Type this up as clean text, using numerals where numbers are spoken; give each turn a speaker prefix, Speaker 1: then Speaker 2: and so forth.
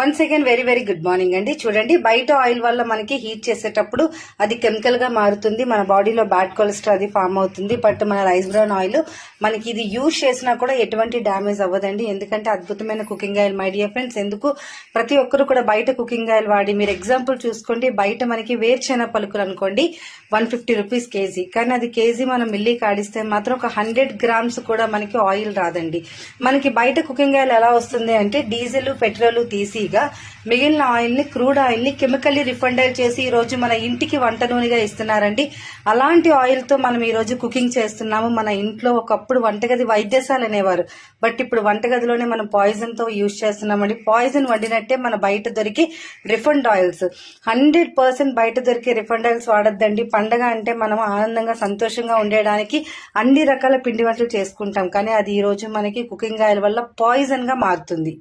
Speaker 1: Once again very very good morning అండి. చూడండి, బయట ఆయిల్ వల్ల మనకి హీట్ చేసేటప్పుడు అది కెమికల్ గా మారుతుంది, మన బాడీలో బ్యాడ్ కొలెస్ట్రాల్ అది ఫామ్ అవుతుంది. బట్ మన రైస్ బ్రౌన్ ఆయిల్ మనకి ఇది యూజ్ చేసినా కూడా ఎటువంటి డ్యామేజ్ అవ్వదండి, ఎందుకంటే అద్భుతమైన cooking oil. My dear friends, ఎందుకు ప్రతి ఒక్కరు కూడా బయట కుకింగ్ ఆయిల్ వాడి, మీరు ఎగ్జాంపుల్ చూసుకోండి, బయట మనకి వేరుశెనగ పలుకులు అనుకోండి 150 రూపీస్ కేజీ, కానీ అది కేజీ మనం మిల్లీ కాడిస్తే మాత్రం ఒక 100 గ్రామ్స్ కూడా మనకి ఆయిల్ రాదండి. మనకి బయట కుకింగ్ ఆయిల్ ఎలా వస్తుంది అంటే డీజిల్ పెట్రోల్ తీసిగా మిగిలిన ఆయిల్ ని, క్రూడ్ ఆయిల్ ని కెమికల్లీ రిఫైండ్ చేసి ఈ రోజు మన ఇంటికి వంట నూనెగా ఇస్తున్నారండి. అలాంటి ఆయిల్ తో మనం ఈ రోజు కుకింగ్ చేస్తున్నాము. మన ఇంట్లో ఒకప్పుడు వంటగది వైద్యశాల అనేవారు, బట్ ఇప్పుడు వంటగదిలోనే మనం పాయిజన్ తో యూజ్ చేస్తున్నామండి. పాయిజన్ వండినట్టే మన బయట దొరికి రిఫైండ్ ఆయిల్స్ 100% బయట దొరికే రిఫైండ్ ఆయిల్స్ వాడద్దండి. పండగ అంటే మనం ఆనందంగా సంతోషంగా ఉండడానికి అన్ని రకాల పిండి వంటలు చేసుకుంటాం, కానీ అది ఈ రోజు మనకి కుకింగ్ ఆయిల్ వల్ల పాయిజన్ గా మారుతుంది.